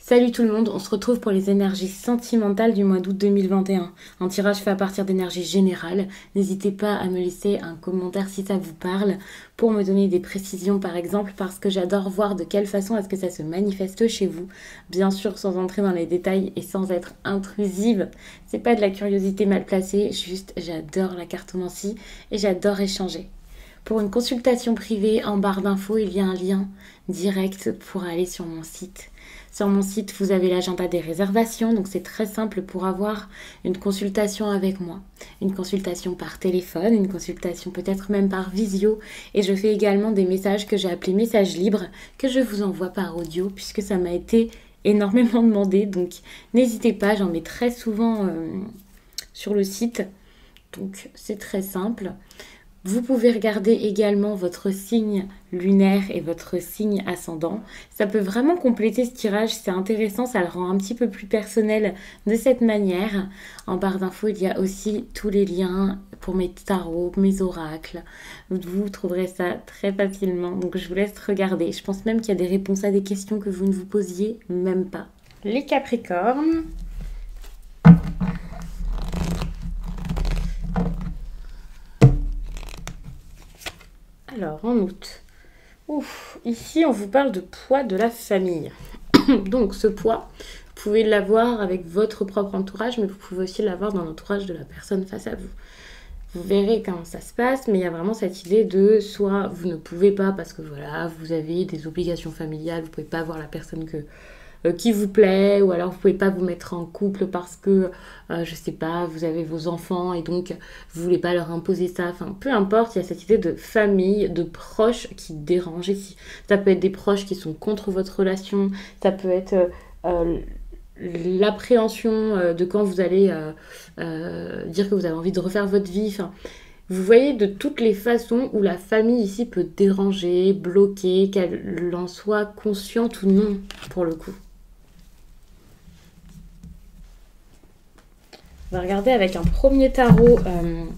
Salut tout le monde, on se retrouve pour les énergies sentimentales du mois d'août 2021. Un tirage fait à partir d'énergie générale. N'hésitez pas à me laisser un commentaire si ça vous parle pour me donner des précisions par exemple parce que j'adore voir de quelle façon est-ce que ça se manifeste chez vous. Bien sûr sans entrer dans les détails et sans être intrusive. C'est pas de la curiosité mal placée, juste j'adore la cartomancie et j'adore échanger. Pour une consultation privée, en barre d'infos, il y a un lien direct pour aller sur mon site. Sur mon site, vous avez l'agenda des réservations, donc c'est très simple pour avoir une consultation avec moi. Une consultation par téléphone, une consultation peut-être même par visio. Et je fais également des messages que j'ai appelés messages libres, que je vous envoie par audio, puisque ça m'a été énormément demandé. Donc n'hésitez pas, j'en mets très souvent sur le site. Donc c'est très simple. Vous pouvez regarder également votre signe lunaire et votre signe ascendant. Ça peut vraiment compléter ce tirage, c'est intéressant, ça le rend un petit peu plus personnel de cette manière. En barre d'infos, il y a aussi tous les liens pour mes tarots, mes oracles. Vous trouverez ça très facilement, donc je vous laisse regarder. Je pense même qu'il y a des réponses à des questions que vous ne vous posiez même pas. Les Capricornes. Alors, en août, ici on vous parle de poids de la famille. Donc ce poids, vous pouvez l'avoir avec votre propre entourage, mais vous pouvez aussi l'avoir dans l'entourage de la personne face à vous. Vous verrez comment ça se passe, mais il y a vraiment cette idée de soit vous ne pouvez pas parce que voilà, vous avez des obligations familiales, vous ne pouvez pas voir la personne qui vous plaît, ou alors vous pouvez pas vous mettre en couple parce que, je sais pas, vous avez vos enfants et donc vous voulez pas leur imposer ça. Enfin, peu importe, il y a cette idée de famille, de proches qui dérangent ici. Ça peut être des proches qui sont contre votre relation, ça peut être l'appréhension de quand vous allez dire que vous avez envie de refaire votre vie. Enfin, vous voyez de toutes les façons où la famille ici peut déranger, bloquer, qu'elle en soit consciente ou non, pour le coup. On va regarder avec un premier tarot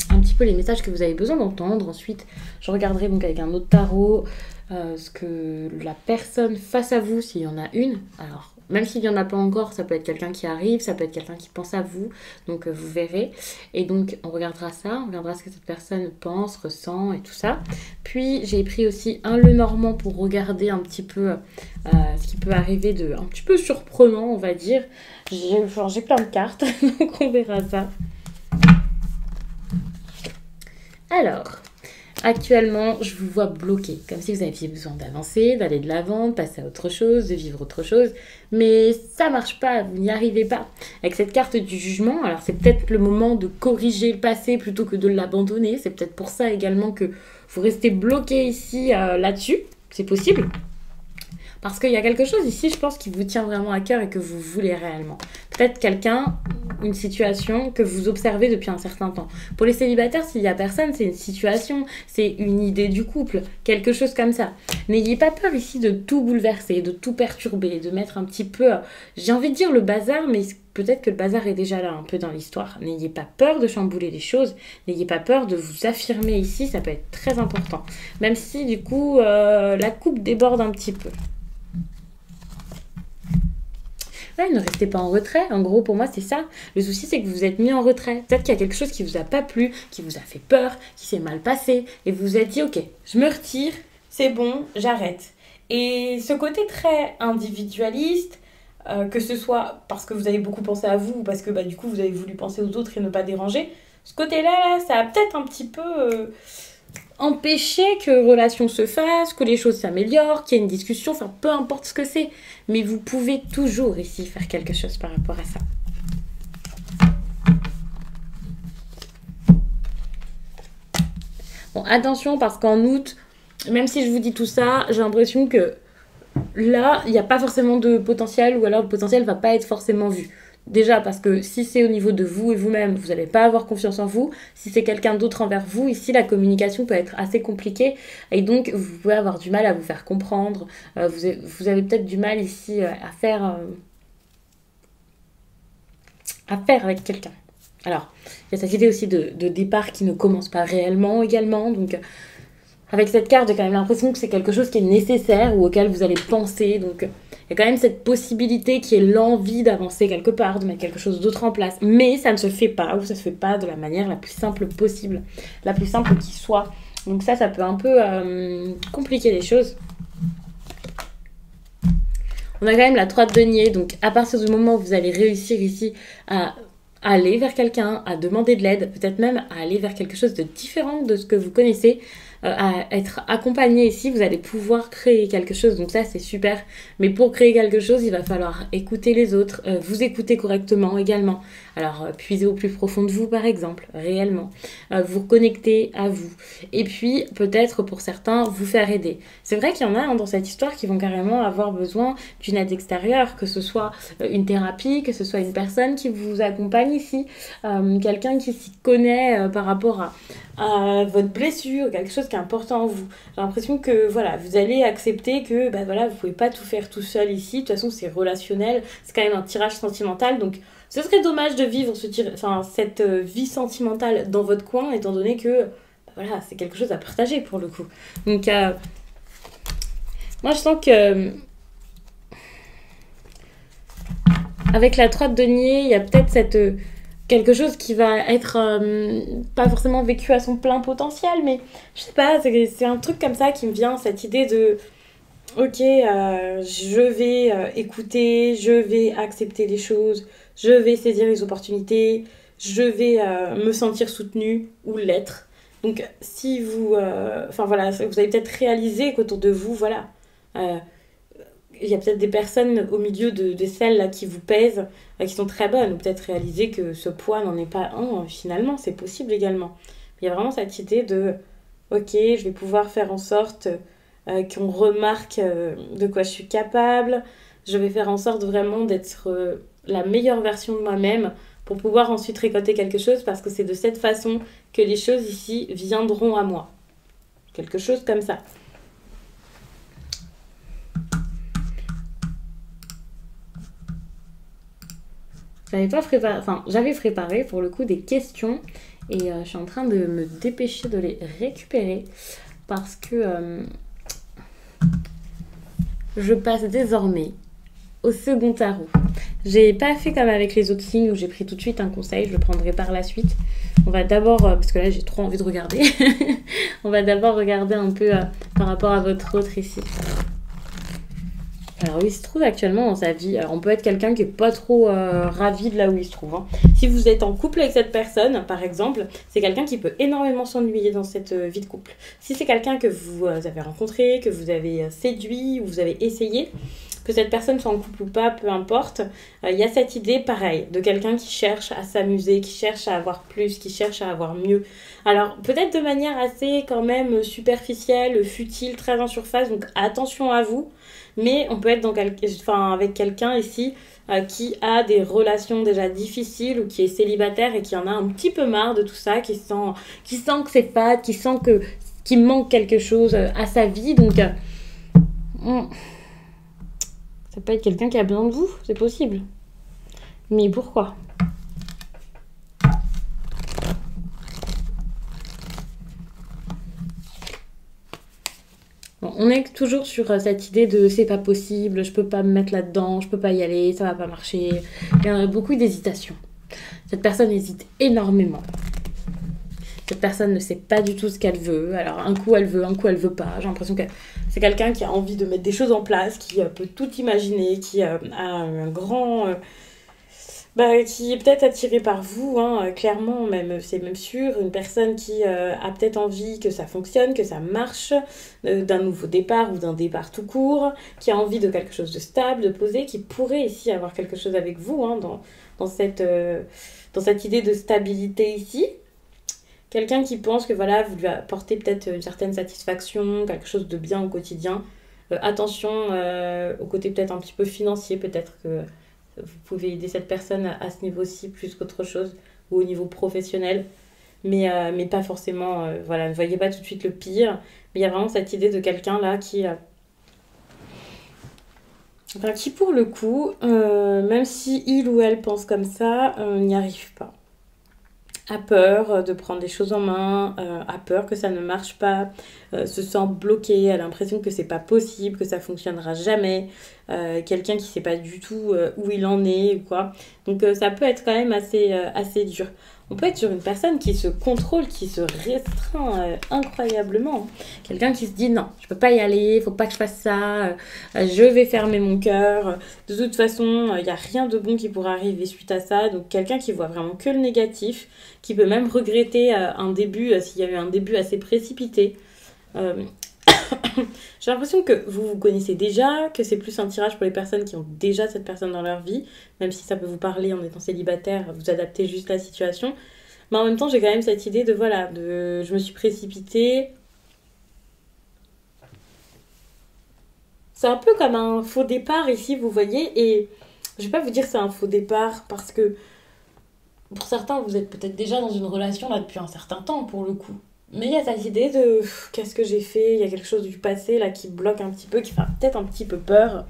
un petit peu les messages que vous avez besoin d'entendre. Ensuite, je regarderai donc avec un autre tarot ce que la personne face à vous, s'il y en a une. Alors, même s'il n'y en a pas encore, ça peut être quelqu'un qui arrive, ça peut être quelqu'un qui pense à vous. Donc, vous verrez. Et donc, on regardera ça. On regardera ce que cette personne pense, ressent et tout ça. Puis, j'ai pris aussi un Lenormand pour regarder un petit peu ce qui peut arriver de un petit peu surprenant, on va dire. J'ai plein de cartes, donc on verra ça. Alors, actuellement, je vous vois bloqué, comme si vous aviez besoin d'avancer, d'aller de l'avant, de passer à autre chose, de vivre autre chose. Mais ça marche pas, vous n'y arrivez pas. Avec cette carte du jugement, alors c'est peut-être le moment de corriger le passé plutôt que de l'abandonner. C'est peut-être pour ça également que vous restez bloqué ici, là-dessus. C'est possible. Parce qu'il y a quelque chose ici, je pense, qui vous tient vraiment à cœur et que vous voulez réellement. Peut-être quelqu'un, une situation que vous observez depuis un certain temps. Pour les célibataires, s'il n'y a personne, c'est une situation, c'est une idée du couple, quelque chose comme ça. N'ayez pas peur ici de tout bouleverser, de tout perturber, de mettre un petit peu, j'ai envie de dire le bazar, mais peut-être que le bazar est déjà là un peu dans l'histoire. N'ayez pas peur de chambouler les choses, n'ayez pas peur de vous affirmer ici, ça peut être très important. Même si du coup, la coupe déborde un petit peu. Ouais, ne restez pas en retrait. En gros, pour moi, c'est ça. Le souci, c'est que vous vous êtes mis en retrait. Peut-être qu'il y a quelque chose qui vous a pas plu, qui vous a fait peur, qui s'est mal passé. Et vous vous êtes dit, ok, je me retire, c'est bon, j'arrête. Et ce côté très individualiste, que ce soit parce que vous avez beaucoup pensé à vous ou parce que du coup, vous avez voulu penser aux autres et ne pas déranger, ce côté-là, ça a peut-être un petit peu... empêcher que relation se fasse, que les choses s'améliorent, qu'il y ait une discussion, enfin peu importe ce que c'est. Mais vous pouvez toujours ici faire quelque chose par rapport à ça. Bon, attention parce qu'en août, même si je vous dis tout ça, j'ai l'impression que là, il n'y a pas forcément de potentiel ou alors le potentiel ne va pas être forcément vu. Déjà parce que si c'est au niveau de vous et vous-même, vous n'allez pas avoir confiance en vous. Si c'est quelqu'un d'autre envers vous, ici la communication peut être assez compliquée et donc vous pouvez avoir du mal à vous faire comprendre. Vous avez peut-être du mal ici à faire avec quelqu'un. Alors, il y a cette idée aussi de départ qui ne commence pas réellement également. Donc avec cette carte, j'ai quand même l'impression que c'est quelque chose qui est nécessaire ou auquel vous allez penser. Donc Il y a quand même cette possibilité qui est l'envie d'avancer quelque part, de mettre quelque chose d'autre en place. Mais ça ne se fait pas, ou ça se fait pas de la manière la plus simple possible, la plus simple qui soit. Donc ça peut un peu compliquer les choses. On a quand même la 3 de denier, donc à partir du moment où vous allez réussir ici à aller vers quelqu'un, à demander de l'aide, peut-être même à aller vers quelque chose de différent de ce que vous connaissez, à être accompagné ici, vous allez pouvoir créer quelque chose, donc ça c'est super. Mais pour créer quelque chose, il va falloir écouter les autres, vous écouter correctement également. Alors puiser au plus profond de vous par exemple, réellement, vous reconnecter à vous. Et puis peut-être pour certains, vous faire aider. C'est vrai qu'il y en a dans cette histoire qui vont carrément avoir besoin d'une aide extérieure, que ce soit une thérapie, que ce soit une personne qui vous accompagne ici, quelqu'un qui s'y connaît par rapport à votre blessure, quelque chose qui est important en vous. J'ai l'impression que voilà, vous allez accepter que vous pouvez pas tout faire tout seul ici. De toute façon, c'est relationnel, c'est quand même un tirage sentimental, donc ce serait dommage de vivre cette vie sentimentale dans votre coin, étant donné que c'est quelque chose à partager pour le coup. Donc moi je sens que avec la 3 de denier, il y a peut-être quelque chose qui va être pas forcément vécu à son plein potentiel, mais je sais pas, c'est un truc comme ça qui me vient, cette idée de ok, je vais écouter, je vais accepter les choses, je vais saisir les opportunités, je vais me sentir soutenue ou l'être. Donc si vous, vous avez peut-être réalisé qu'autour de vous, il y a peut-être des personnes au milieu de celles là, qui vous pèsent, qui sont très bonnes, ou peut-être réaliser que ce poids n'en est pas un, finalement, c'est possible également. Il y a vraiment cette idée de, ok, je vais pouvoir faire en sorte qu'on remarque de quoi je suis capable, je vais faire en sorte vraiment d'être la meilleure version de moi-même pour pouvoir ensuite récolter quelque chose, parce que c'est de cette façon que les choses ici viendront à moi. Quelque chose comme ça. J'avais préparé pour le coup des questions et je suis en train de me dépêcher de les récupérer parce que je passe désormais au second tarot. J'ai pas fait comme avec les autres signes où j'ai pris tout de suite un conseil, je le prendrai par la suite. On va d'abord, parce que là j'ai trop envie de regarder, on va d'abord regarder un peu par rapport à votre autre ici. Alors où il se trouve actuellement dans sa vie. Alors, on peut être quelqu'un qui n'est pas trop ravi de là où il se trouve. Hein. Si vous êtes en couple avec cette personne, par exemple, c'est quelqu'un qui peut énormément s'ennuyer dans cette vie de couple. Si c'est quelqu'un que vous avez rencontré, que vous avez séduit, ou vous avez essayé, que cette personne soit en couple ou pas, peu importe, il y a cette idée, pareil, de quelqu'un qui cherche à s'amuser, qui cherche à avoir plus, qui cherche à avoir mieux. Alors, peut-être de manière assez quand même superficielle, futile, très en surface, donc attention à vous. Mais on peut être avec quelqu'un ici qui a des relations déjà difficiles ou qui est célibataire et qui en a un petit peu marre de tout ça, qui sent que c'est fade, qui sent qu'il manque quelque chose à sa vie. Donc, ça peut être quelqu'un qui a besoin de vous, c'est possible. Mais pourquoi ? Bon, on est toujours sur cette idée de c'est pas possible, je peux pas me mettre là-dedans, je peux pas y aller, ça va pas marcher. Il y a beaucoup d'hésitation. Cette personne hésite énormément. Cette personne ne sait pas du tout ce qu'elle veut. Alors un coup elle veut pas. J'ai l'impression que c'est quelqu'un qui a envie de mettre des choses en place, qui peut tout imaginer, qui a un grand... qui est peut-être attiré par vous, hein, clairement, c'est même sûr, une personne qui a peut-être envie que ça fonctionne, que ça marche, d'un nouveau départ ou d'un départ tout court, qui a envie de quelque chose de stable, de posé, qui pourrait ici avoir quelque chose avec vous, hein, dans cette idée de stabilité ici. Quelqu'un qui pense que voilà, vous lui apportez peut-être une certaine satisfaction, quelque chose de bien au quotidien. Attention au côté peut-être un petit peu financier, peut-être que vous pouvez aider cette personne à ce niveau-ci plus qu'autre chose, ou au niveau professionnel, mais pas forcément, ne voyez pas tout de suite le pire, mais il y a vraiment cette idée de quelqu'un là qui pour le coup, même si il ou elle pense comme ça, n'y arrive pas. a peur de prendre des choses en main, a peur que ça ne marche pas, se sent bloqué, a l'impression que c'est pas possible, que ça fonctionnera jamais, quelqu'un qui sait pas du tout où il en est ou quoi. Donc ça peut être quand même assez dur. On peut être sur une personne qui se contrôle, qui se restreint incroyablement. Quelqu'un qui se dit non, je peux pas y aller, faut pas que je fasse ça, je vais fermer mon cœur. De toute façon, il n'y a rien de bon qui pourra arriver suite à ça. Donc quelqu'un qui voit vraiment que le négatif, qui peut même regretter un début, s'il y a eu un début assez précipité. J'ai l'impression que vous connaissez déjà, que c'est plus un tirage pour les personnes qui ont déjà cette personne dans leur vie, même si ça peut vous parler en étant célibataire, vous adaptez juste la situation. Mais en même temps, j'ai quand même cette idée de voilà, je me suis précipitée. C'est un peu comme un faux départ ici, vous voyez, et je vais pas vous dire que c'est un faux départ parce que pour certains, vous êtes peut-être déjà dans une relation là depuis un certain temps pour le coup. Mais il y a cette idée de qu'est-ce que j'ai fait, il y a quelque chose du passé là qui bloque un petit peu, qui fait peut-être un petit peu peur.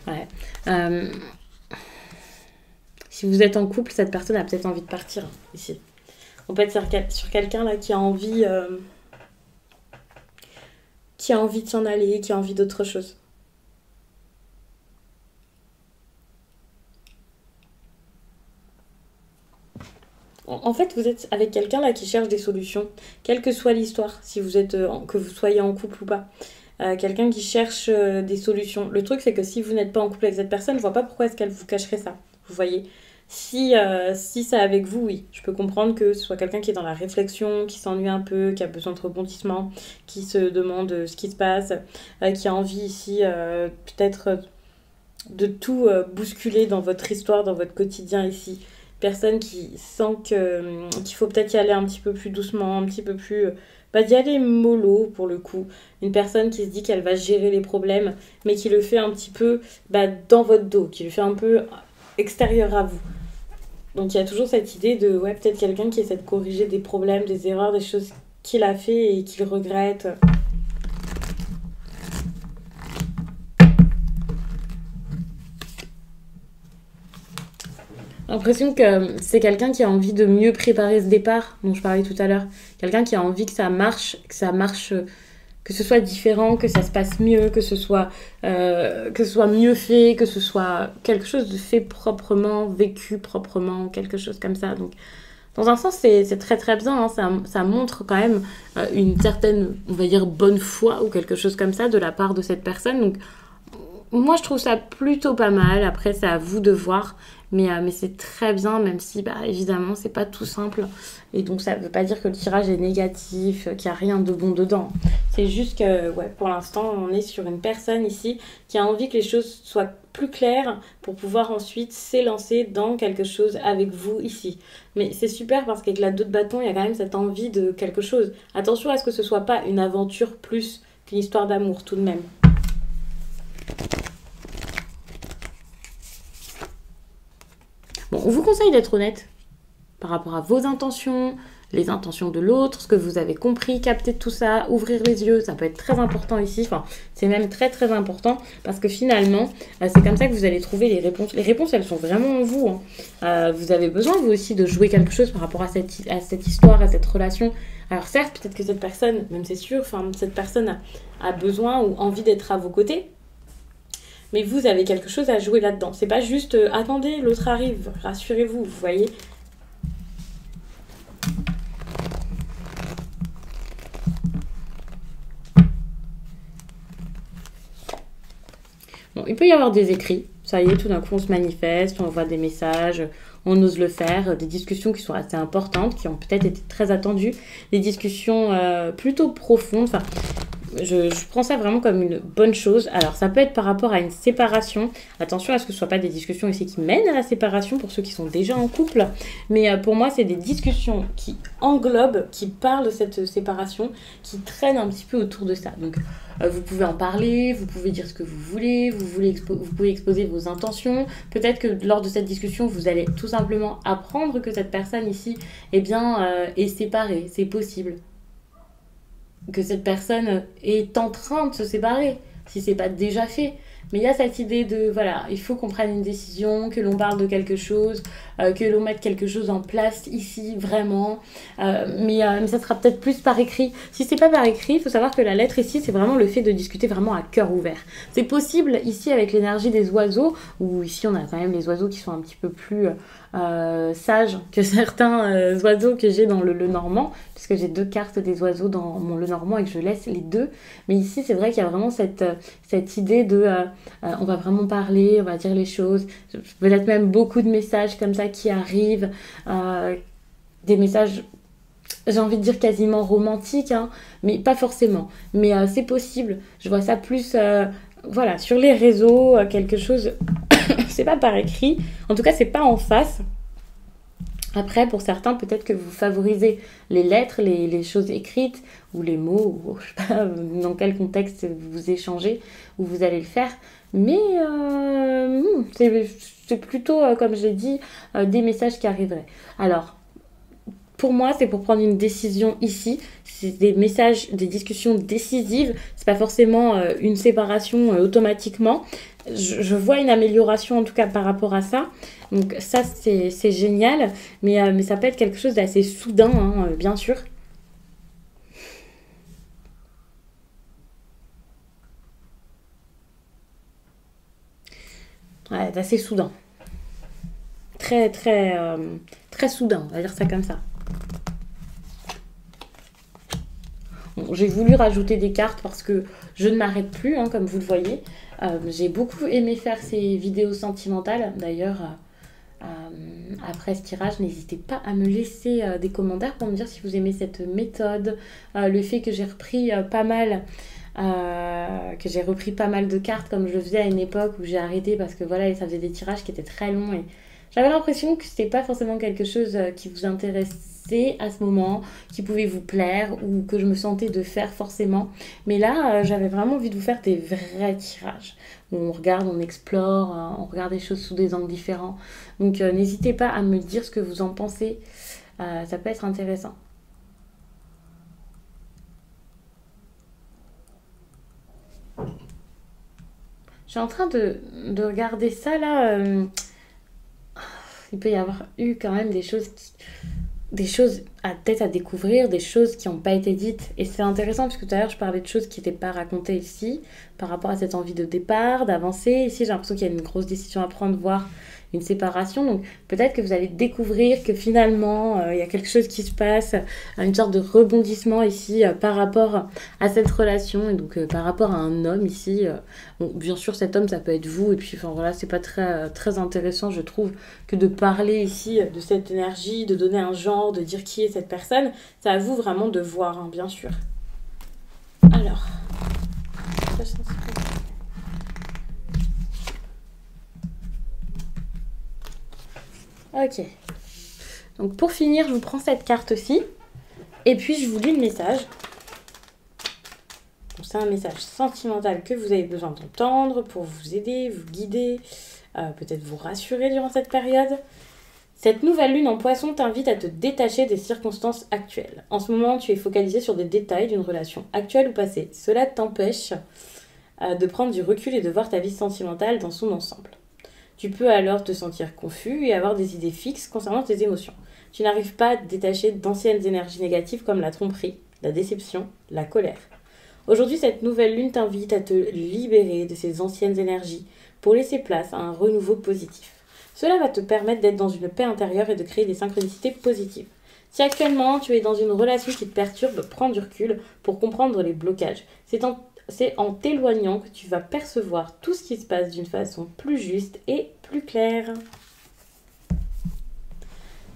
Ouais. Si vous êtes en couple, cette personne a peut-être envie de partir ici. On peut être sur quelqu'un là qui a envie de s'en aller, qui a envie d'autre chose. En fait, vous êtes avec quelqu'un là qui cherche des solutions, quelle que soit l'histoire, si vous êtes que vous soyez en couple ou pas. Quelqu'un qui cherche des solutions. Le truc, c'est que si vous n'êtes pas en couple avec cette personne, je vois pas pourquoi est-ce qu'elle vous cacherait ça. Vous voyez, si c'est avec vous, oui, je peux comprendre que ce soit quelqu'un qui est dans la réflexion, qui s'ennuie un peu, qui a besoin de rebondissement, qui se demande ce qui se passe, qui a envie ici peut-être de tout bousculer dans votre histoire, dans votre quotidien ici. Personne qui sent qu'il faut peut-être y aller un petit peu plus doucement, un petit peu plus... d'y aller mollo pour le coup. Une personne qui se dit qu'elle va gérer les problèmes, mais qui le fait un petit peu dans votre dos, qui le fait un peu extérieur à vous. Donc il y a toujours cette idée de, ouais, peut-être quelqu'un qui essaie de corriger des problèmes, des erreurs, des choses qu'il a fait et qu'il regrette. L'impression que c'est quelqu'un qui a envie de mieux préparer ce départ dont je parlais tout à l'heure. Quelqu'un qui a envie que ça marche, que ce soit différent, que ça se passe mieux, que ce soit mieux fait, que ce soit quelque chose de fait proprement, vécu proprement, quelque chose comme ça. Donc, dans un sens, c'est très très bien. Hein. Ça montre quand même une certaine, on va dire, bonne foi ou quelque chose comme ça de la part de cette personne. Donc, moi, je trouve ça plutôt pas mal. Après, c'est à vous de voir. Mais c'est très bien, même si, évidemment, c'est pas tout simple. Et donc, ça veut pas dire que le tirage est négatif, qu'il n'y a rien de bon dedans. C'est juste que, ouais, pour l'instant, on est sur une personne ici qui a envie que les choses soient plus claires pour pouvoir ensuite s'élancer dans quelque chose avec vous ici. Mais c'est super parce qu'avec la 2 de bâton, il y a quand même cette envie de quelque chose. Attention à ce que ce soit pas une aventure plus qu'une histoire d'amour, tout de même. Bon, on vous conseille d'être honnête par rapport à vos intentions, les intentions de l'autre, ce que vous avez compris, capter tout ça, ouvrir les yeux, ça peut être très important ici. Enfin, c'est même très très important parce que finalement, c'est comme ça que vous allez trouver les réponses. Les réponses, elles sont vraiment en vous. Hein. Vous avez besoin, vous aussi, de jouer quelque chose par rapport à cette histoire, à cette relation. Alors certes, peut-être que cette personne, même c'est sûr, cette personne a besoin ou envie d'être à vos côtés. Mais vous avez quelque chose à jouer là-dedans. C'est pas juste attendez, l'autre arrive, rassurez-vous, vous voyez. Bon, il peut y avoir des écrits. Ça y est, tout d'un coup, on se manifeste, on envoie des messages, on ose le faire. Des discussions qui sont assez importantes, qui ont peut-être été très attendues. Des discussions plutôt profondes. Enfin, je prends ça vraiment comme une bonne chose. Alors, ça peut être par rapport à une séparation. Attention à ce que ce ne soit pas des discussions ici qui mènent à la séparation pour ceux qui sont déjà en couple. Mais pour moi, c'est des discussions qui englobent, qui parlent de cette séparation, qui traînent un petit peu autour de ça. Donc, vous pouvez en parler, vous pouvez dire ce que vous voulez, vous pouvez exposer vos intentions. Peut-être que lors de cette discussion, vous allez tout simplement apprendre que cette personne ici, eh bien, est séparée. C'est possible. Que cette personne est en train de se séparer, si c'est pas déjà fait. Mais il y a cette idée de, voilà, il faut qu'on prenne une décision, que l'on parle de quelque chose, que l'on mette quelque chose en place ici, vraiment. Mais ça sera peut-être plus par écrit. Si c'est pas par écrit, il faut savoir que la lettre ici, c'est vraiment le fait de discuter vraiment à cœur ouvert. C'est possible ici avec l'énergie des oiseaux, où ici on a quand même les oiseaux qui sont un petit peu plus sages que certains oiseaux que j'ai dans le Normand, puisque j'ai 2 cartes des oiseaux dans mon Lenormand et que je laisse les 2. Mais ici, c'est vrai qu'il y a vraiment cette idée de on va vraiment parler, on va dire les choses. Peut-être même beaucoup de messages comme ça qui arrivent, des messages, j'ai envie de dire quasiment romantiques, hein, mais pas forcément. Mais c'est possible. Je vois ça plus, voilà, sur les réseaux, quelque chose. C'est pas par écrit. En tout cas, c'est pas en face. Après, pour certains, peut-être que vous favorisez les lettres, les choses écrites, ou les mots, ou je sais pas dans quel contexte vous échangez, où vous allez le faire. Mais c'est plutôt, comme je l'ai dit, des messages qui arriveraient. Alors, pour moi, c'est pour prendre une décision ici. C'est des messages, des discussions décisives. C'est pas forcément une séparation automatiquement. Je vois une amélioration en tout cas par rapport à ça. Donc ça, c'est génial. Mais ça peut être quelque chose d'assez soudain, hein, bien sûr. Ouais, d'assez soudain. Très, très, très soudain, on va dire ça comme ça. Bon, j'ai voulu rajouter des cartes parce que je ne m'arrête plus, hein, comme vous le voyez. J'ai beaucoup aimé faire ces vidéos sentimentales. D'ailleurs, après ce tirage, n'hésitez pas à me laisser des commentaires pour me dire si vous aimez cette méthode, le fait que j'ai repris pas mal de cartes comme je le faisais à une époque où j'ai arrêté parce que voilà, ça faisait des tirages qui étaient très longs et j'avais l'impression que c'était pas forcément quelque chose qui vous intéressait à ce moment, qui pouvait vous plaire ou que je me sentais de faire forcément. Mais là, j'avais vraiment envie de vous faire des vrais tirages où on regarde, on explore, on regarde les choses sous des angles différents. Donc n'hésitez pas à me dire ce que vous en pensez, ça peut être intéressant. Je suis en train de regarder ça là. Il peut y avoir eu quand même des choses peut-être à découvrir, des choses qui n'ont pas été dites. Et c'est intéressant parce que tout à l'heure, je parlais de choses qui n'étaient pas racontées ici par rapport à cette envie de départ, d'avancer. Ici, j'ai l'impression qu'il y a une grosse décision à prendre, voire une séparation. Donc peut-être que vous allez découvrir que finalement, il y a quelque chose qui se passe, une sorte de rebondissement ici par rapport à cette relation et donc par rapport à un homme ici. Bon, bien sûr, cet homme, ça peut être vous. Et puis, enfin voilà, c'est pas très, très intéressant, je trouve, que de parler ici de cette énergie, de donner un genre, de dire qui est cette personne. C'est à vous vraiment de voir, hein, bien sûr. Alors, ok. Donc pour finir, je vous prends cette carte-ci. Et puis je vous lis le message. C'est un message sentimental que vous avez besoin d'entendre pour vous aider, vous guider, peut-être vous rassurer durant cette période. Cette nouvelle lune en poisson t'invite à te détacher des circonstances actuelles. En ce moment, tu es focalisé sur des détails d'une relation actuelle ou passée. Cela t'empêche de prendre du recul et de voir ta vie sentimentale dans son ensemble. Tu peux alors te sentir confus et avoir des idées fixes concernant tes émotions. Tu n'arrives pas à te détacher d'anciennes énergies négatives comme la tromperie, la déception, la colère. Aujourd'hui, cette nouvelle lune t'invite à te libérer de ces anciennes énergies pour laisser place à un renouveau positif. Cela va te permettre d'être dans une paix intérieure et de créer des synchronicités positives. Si actuellement tu es dans une relation qui te perturbe, prends du recul pour comprendre les blocages. C'est en t'éloignant que tu vas percevoir tout ce qui se passe d'une façon plus juste et plus claire.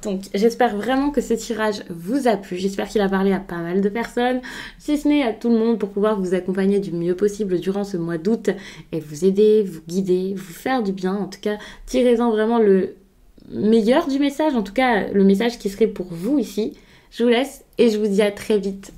Donc j'espère vraiment que ce tirage vous a plu, j'espère qu'il a parlé à pas mal de personnes, si ce n'est à tout le monde, pour pouvoir vous accompagner du mieux possible durant ce mois d'août et vous aider, vous guider, vous faire du bien. En tout cas, tirez-en vraiment le meilleur du message, en tout cas le message qui serait pour vous ici. Je vous laisse et je vous dis à très vite.